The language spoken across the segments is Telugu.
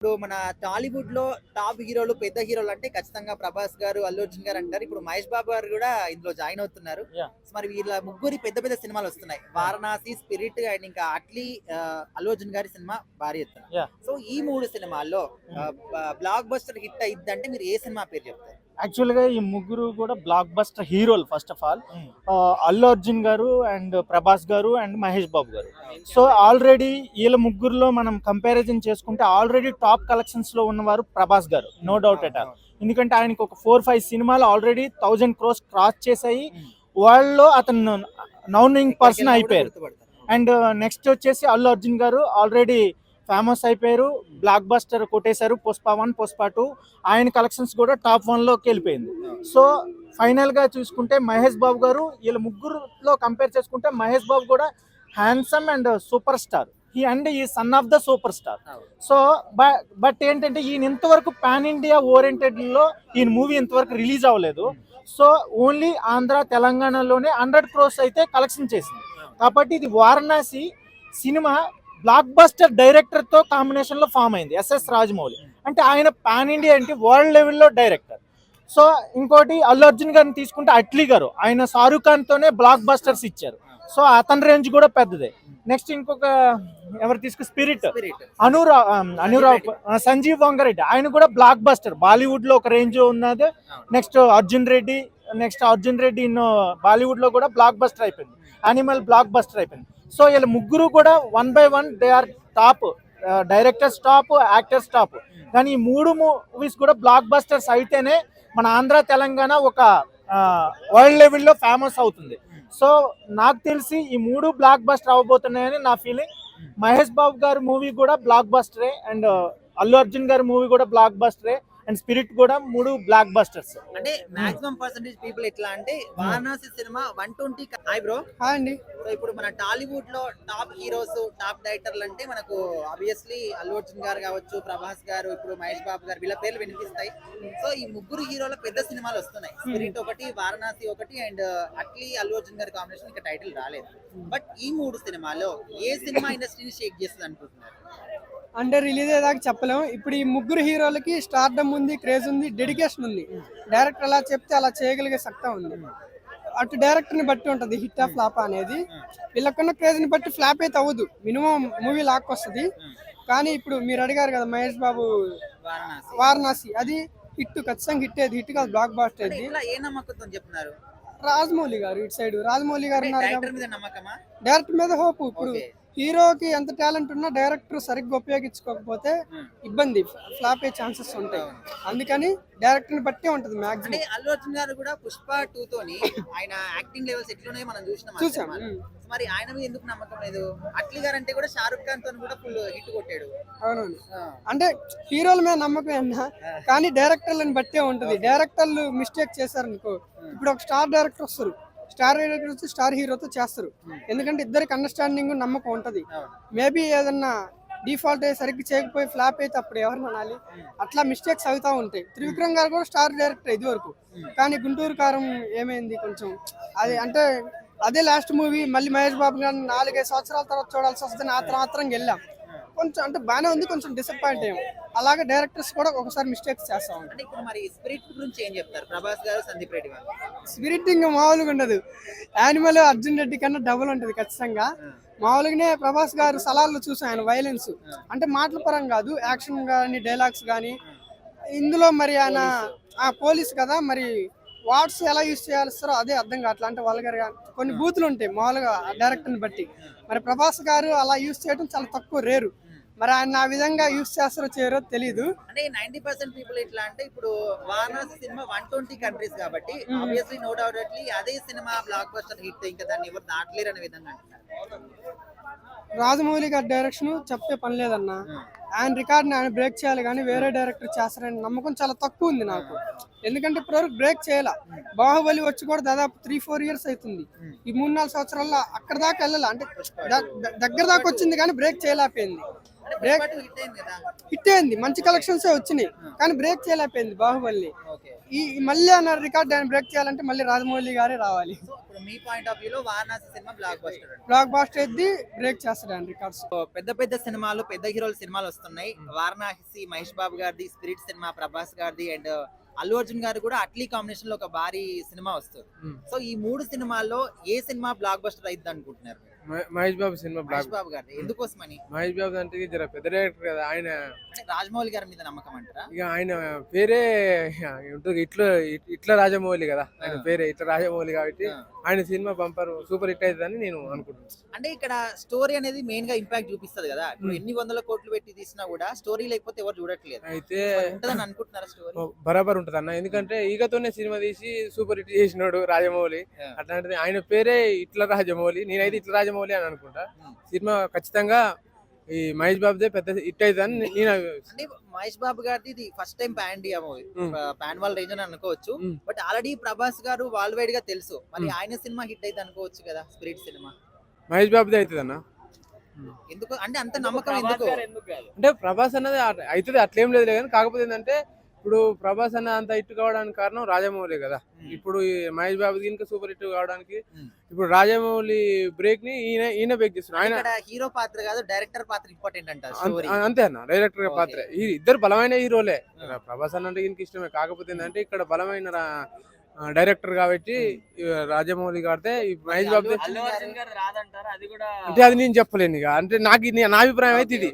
ఇప్పుడు మన టాలీవుడ్ లో టాప్ హీరోలు పెద్ద హీరోలు అంటే ఖచ్చితంగా ప్రభాస్ గారు, అల్లు అర్జున్ గారు అంటారు. ఇప్పుడు మహేష్ బాబు గారు కూడా ఇందులో జాయిన్ అవుతున్నారు. యాహ్! సో మరి వీళ్ళ ముగ్గురి పెద్ద పెద్ద సినిమాలు వస్తున్నాయి. యాహ్! వారణాసి, స్పిరిట్ అండ్ ఇంకా అట్లీ అల్లు అర్జున్ గారి సినిమా భారీ ఎత్తున. యాహ్! సో ఈ మూడు సినిమాల్లో హ్మ్. బ్లాక్ బస్టర్ హిట్ అయ్యిద్దంటే మీరు ఏ సినిమా పేరు చెప్తారు? యాక్చువల్‌గా ఈ ముగ్గురు కూడా బ్లాక్ బస్టర్ హీరోలు ఫస్ట్ ఆఫ్ ఆల్. హ్మ్. అల్లు అర్జున్ గారు అండ్ ప్రభాస్ గారు అండ్ మహేష్ బాబు గారు. సో ఆల్రెడీ వీళ్ళ ముగ్గురులో మనం కంపారిజన్ చేసుకుంటే ఆల్రెడీ టాప్ కలెక్షన్స్‌లో ఉన్నవారు Prabhas garu. No doubt at all. ఎందుకంటే ఆయనకి ఒక 4, 5 సినిమాలు ఆల్రెడీ 1000 క్రోర్స్ క్రాస్ చేసాయి. వరల్డ్‌లో అతను నౌనింగ్ పర్సన్ అయిపోయారు. అండ్ నెక్స్ట్ వచ్చేసి అల్లు అర్జున్ గారు ఆల్రెడీ ఫేమస్ అయిపోయారు. బ్లాక్ బస్టర్ కొట్టేశారు. పుష్ప 1, పుష్ప 2 ఆయన కలెక్షన్స్ కూడా టాప్ 1లోకి వెళ్ళిపోయింది. సో ఫైనల్గా చూసుకుంటే మహేష్ బాబు గారు వీళ్ళ ముగ్గురులో కంపేర్ చేసుకుంటే మహేష్ బాబు కూడా హ్యాండ్సమ్ అండ్ సూపర్ స్టార్. ఈ son of the super star. So but ఏంటంటే ఈయన ఇంతవరకు పాన్ ఇండియా ఓరియంటెడ్లో ఈయన మూవీ ఇంతవరకు రిలీజ్ అవ్వలేదు. సో ఓన్లీ ఆంధ్ర తెలంగాణలోనే 100 క్రోర్స్ అయితే కలెక్షన్ చేసింది. కాబట్టి ఇది Varanasi cinema block buster director తో కాంబినేషన్ లో ఫామ్ అయింది. ఎస్ఎస్ రాజమౌళి అంటే ఆయన పాన్ ఇండియా అంటే వరల్డ్ లెవెల్లో డైరెక్టర్. సో ఇంకోటి అల్లు అర్జున్ గారిని తీసుకుంటే అట్లీ గారు ఆయన షారూక్ ఖాన్ తోనే బ్లాక్ బస్టర్స్ ఇచ్చారు. సో అతని రేంజ్ కూడా పెద్దదే. నెక్స్ట్ ఇంకొక ఎవరు తీసుకు స్పిరిట్ అనురావ్ సంజీవ్ వంగారెడ్డి ఆయన కూడా బ్లాక్ బస్టర్ బాలీవుడ్ లో ఒక రేంజ్ ఉన్నది. Next Arjun Reddy in Bollywood లో కూడా బ్లాక్ బస్టర్ అయిపోయింది. యానిమల్ బ్లాక్ బస్టర్ అయిపోయింది. సో వీళ్ళ ముగ్గురు కూడా 1 by 1 they are top. Directors top, actors top. కానీ ఈ మూడు మూవీస్ కూడా బ్లాక్ బస్టర్స్ అయితేనే మన ఆంధ్ర తెలంగాణ ఒక వరల్డ్ లెవెల్లో ఫేమస్ అవుతుంది. సో నాకు తెలిసి ఈ మూడు బ్లాక్ బస్టర్ అవ్వబోతున్నాయని నా ఫీలింగ్. మహేష్ బాబు గారి మూవీ కూడా బ్లాక్ బస్టరే అండ్ అల్లు అర్జున్ గారి మూవీ కూడా బ్లాక్ బస్టరే అండ్ స్పిరిట్ కూడా మూడు బ్లాక్ బస్టర్స్. అంటే మాక్సిమం పర్సెంటేజ్ పీపుల్ ఎట్లా అంటే Varanasi cinema 120 hi bro hi అండి. సో ఇప్పుడు మన టాలీవుడ్ లో టాప్ హీరోస్, టాప్ డైరెక్టర్లు అంటే మనకు ఆబ్వియస్లీ అల్లు అర్జున్ గారు కావచ్చు, ప్రభాస్ గారు, ఇప్పుడు మహేష్ బాబు గారు వీళ్ళ పేర్లు వినిపిస్తాయి. సో ఈ ముగ్గురు హీరోల పెద్ద సినిమాలు వస్తున్నాయి. స్పిరిట్ ఒకటి, వారణాసి ఒకటి అండ్ అట్లీ అల్లు అర్జున్ గారి కాంబినేషన్ ఇంకా టైటిల్ రాలేదు. బట్ ఈ మూడు సినిమాలో ఏ సినిమా ఇండస్ట్రీని షేక్ చేస్తుంది అనుకుంటున్నారు? అంటే రిలీజ్ అయ్యేదాకా చెప్పలేము. ఇప్పుడు ఈ ముగ్గురు హీరోలకి స్టార్డమ్ ఉంది, క్రేజ్ ఉంది, డెడికేషన్ ఉంది. డైరెక్టర్ అలా చెప్తే అలా చేయగలిగే సత్తా ఉంది. అటు డైరెక్టర్ని బట్టి ఉంటుంది హిట్ ఆఫ్ ఫ్లాప్ అనేది. వీళ్ళకున్న క్రేజ్ని బట్టి ఫ్లాప్ అయితే అవ్వదు, మినిమం మూవీ లాక్కొస్తుంది. కానీ ఇప్పుడు మీరు అడిగారు కదా మహేష్ బాబు వారణాసి, అది హిట్, ఖచ్చితంగా హిట్ అయ్యేది. హిట్ కాదు, బ్లాక్ బాస్టర్ అయింది. ఏ నమ్మకంతో చెప్తున్నారు? రాజమౌళి గారు ఇటు సైడ్ రాజమౌళి గారు ఉన్నారు కాబట్టి నమ్మకమా? డైరెక్టర్ మీద హోప్. ఇప్పుడు హీరోకి ఎంత టాలెంట్ ఉన్నా డైరెక్టర్ సరిగ్గా ఉపయోగించుకోకపోతే ఇబ్బంది, ఫ్లాప్ అయ్యే ఛాన్సెస్ ఉంటాయి. అందుకని డైరెక్టర్ ని బట్టే ఉంటది మాక్సిమం. అల్లు అర్జున్ గారు కూడా పుష్ప 2 తోని ఆయన యాక్టింగ్ లెవెల్స్ ఎట్లున్నాయో మనం చూసాం. మరి ఆయన మీద ఎందుకు నమ్మకం లేదు? అట్లీ గారు అంటే కూడా షారుఖ్ ఖాన్ తో కూడా ఫుల్ హిట్ కొట్టాడు. అవునవును. అంటే హీరోల మీద నమ్మకం అన్నా కానీ డైరెక్టర్లను బట్టే ఉంటది. డైరెక్టర్లు మిస్టేక్ చేశారనుకో, ఇప్పుడు ఒక స్టార్ డైరెక్టర్ వస్తారు, స్టార్ డైరెక్టర్ వచ్చి స్టార్ హీరోతో చేస్తారు. ఎందుకంటే ఇద్దరికి అండర్స్టాండింగ్, నమ్మకం ఉంటది. మేబీ ఏదన్నా డిఫాల్ట్ అయ్యి సరిగ్గా చేయకపోయి ఫ్లాప్ అయితే అప్పుడు ఎవరిని అనాలి? అట్లా మిస్టేక్స్ అవుతా ఉంటాయి. త్రివిక్రమ్ గారు కూడా స్టార్ డైరెక్టర్ ఇది వరకు, కానీ గుంటూరు కారం ఏమైంది కొంచెం అది అంటే అదే లాస్ట్ మూవీ. మళ్ళీ మహేష్ బాబు గారిని 4-5 సంవత్సరాల తర్వాత చూడాల్సి వస్తుంది. ఆత్రం వెళ్ళాం. కొంచెం అంటే బాగానే ఉంది, కొంచెం డిసప్పాయింట్ అయ్యాం. అలాగే డైరెక్టర్స్ కూడా ఒకసారి మిస్టేక్స్ చేస్తా ఉంటారు. అంటే ఇప్పుడు మరి స్పిరిట్ గురించి ఏం చెప్తారు ప్రభాస్ గారు, సందీప్ రెడ్డి గారు? స్పిరిట్ ఇంకా మామూలుగా ఉండదు. యానిమల్ అర్జున్ రెడ్డి కన్నా డబుల్ ఉంటుంది ఖచ్చితంగా. మామూలుగానే ప్రభాస్ గారు సలార్లు చూసాం, ఆయన వైలెన్స్ అంటే మాటల పరంగా కాదు, యాక్షన్ కానీ డైలాగ్స్ కానీ. ఇందులో మరి ఆయన పోలీస్ కదా, మరి వాట్స్ ఎలా యూజ్ చేయాల్సారో అదే అర్థం కావట్లా. అంటే వల్గర్గా కొన్ని బూతులు ఉంటాయి మామూలుగా డైరెక్టర్ని బట్టి. మరి ప్రభాస్ గారు అలా యూజ్ చేయడం చాలా తక్కువ, రేరు. మరి ఆయన ఆ విధంగా యూజ్ చేస్తారో చేయరో తెలియదు. అంటే 90% పీపుల్ ఎట్లా అంటే ఇప్పుడు వారణాసి సినిమా 120 కంట్రీస్ కాబట్టి ఆబ్వియస్లీ నో డౌట్లీ అదే సినిమా బ్లాక్ బస్టర్ హిట్, ఇంకా దాన్ని ఎవరు దాటలేరు అనే విధంగా అంటున్నారు. రాజమౌళి గారి డైరెక్షన్ చెప్తే పని లేదన్న. ఆయన రికార్డ్ని ఆయన బ్రేక్ చేయాలి, కానీ వేరే డైరెక్టర్ చేస్తారని నమ్మకం చాలా తక్కువ ఉంది నాకు. ఎందుకంటే ఇప్పటివరకు బ్రేక్ చేయాల. బాహుబలి వచ్చి కూడా దాదాపు 3-4 ఇయర్స్ అవుతుంది. ఈ 3-4 సంవత్సరాల్లో అక్కడ దాకా వెళ్ళాల, అంటే దగ్గర దాకా వచ్చింది కానీ బ్రేక్ చేయలేకపోయింది. బ్రేక్ హిట్ అయింది కదా. హిట్ అయింది, మంచి కలెక్షన్స్ వచ్చినాయి, కానీ బ్రేక్ చేయలేకపోయింది బాహుబలి. ఓకే. ఈ మళ్ళీ అన్న రికార్డ్ ఆయన బ్రేక్ చేయాలంటే మళ్ళీ రాజమౌళి గారే రావాలి. సో ఇప్పుడు మీ పాయింట్ ఆఫ్ వ్యూలో Varanasi cinema blockbuster. Blockbuster ఎద్ది బ్రేక్ చేస్తాడు ఆయన రికార్డ్స్. పెద్ద పెద్ద సినిమాలు, పెద్ద హీరోల సినిమాలు వస్తున్నాయి. వారణాసి మహేష్ బాబు గారిది, స్పిరిట్ సినిమా ప్రభాస్ గారిది, అండ్ అల్లు అర్జున్ గారు కూడా అట్లీ కాంబినేషన్ లో ఒక భారీ సినిమా వస్తుంది. సో ఈ 3 సినిమాల్లో ఏ సినిమా బ్లాక్ బస్టర్ అయింది అనుకుంటున్నారు? మహేష్ బాబు సినిమా మహేష్ బాబు గారి ఎందుకోసమని? మహేష్ బాబు అంటే జర పెద్ద డైరెక్టర్ కదా ఆయన, అంటే రాజమౌళి గారి మీద నమ్మకం అంటారా? ఇక ఆయన పేరే ఉంటుంది ఇట్లా రాజమౌళి కదా, ఆయన పేరే ఇట్లా రాజమౌళి కాబట్టి ఆయన సినిమా బంపర్ సూపర్ హిట్ అవుతుందని నేను అనుకుంటున్నాను. అంటే ఇక్కడ స్టోరీ అనేది మెయిన్ గా ఇంపాక్ట్ చూపిస్తుంది కదా. ఇప్పుడు ఎన్ని వందల కోట్లు పెట్టి తీసినా కూడా స్టోరీ లేకపోతే ఎవరు చూడట్లేదు. అయితే ఉంటదని అనుకుంటున్నారా స్టోరీ? బరాబర్ ఉంటుంది అన్న, ఎందుకంటే ఈగతోనే సినిమా తీసి సూపర్ హిట్ చేసినాడు రాజమౌళి. అట్లాంటిది ఆయన పేరే ఇట్లా రాజమౌళి, నేనైతే ఇట్లా రాజమౌళి అని అనుకుంటా. సినిమా ఖచ్చితంగా ఈ మహేష్ బాబుదే పెద్ద హిట్ అవుతుందని నేను అంటే మహేష్ బాబు గారిది ఇది first time pan India movie, pan wall range అని అనుకోవచ్చు. బట్ ఆల్రెడీ ప్రభాస్ గారు వరల్డ్ వైడ్ గా తెలుసు, మరి ఆయన సినిమా హిట్ అయితే అనుకోవచ్చు కదా స్పిరిట్ సినిమా. మహేష్ బాబుదే అవుతుంది అన్న. ఎందుకు అంటే అంత నమ్మకం ఎందుకు? అంటే ప్రభాస్ అన్నది అవుతుంది అట్లేం లేదు కానీ, కాకపోతే ఏంటంటే ఇప్పుడు ప్రభాస్ అన్న అంత హిట్ కావడానికి కారణం రాజమౌళి కదా. ఇప్పుడు ఈ మహేష్ బాబు ఇంకా సూపర్ హిట్ కావడానికి ఇప్పుడు రాజమౌళి బ్రేక్ ని ఈయన బ్రేక్ చేస్తున్నాడు. ఆయన హీరో పాత్ర కాదు, డైరెక్టర్ పాత్ర ఇంపార్టెంట్ అంట. అంతే అన్న, డైరెక్టర్ పాత్ర. ఈ ఇద్దరు బలమైన హీరోలే. ప్రభాస్ అన్న అంటే ఈయనకి ఇష్టమే, కాకపోతే ఏంటంటే ఇక్కడ బలమైన డైరెక్టర్ కాబట్టి రాజమౌళి గారితే మహేష్ బాబు అంటే అది నేను చెప్పలేను ఇక, అంటే నాకు నా అభిప్రాయం అయితే ఇది.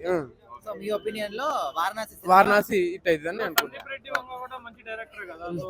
సో మీ ఒపీనియన్ లో వారణాసి వారణాసి హిట్ అవుతుందని అనుకుంటున్నాను.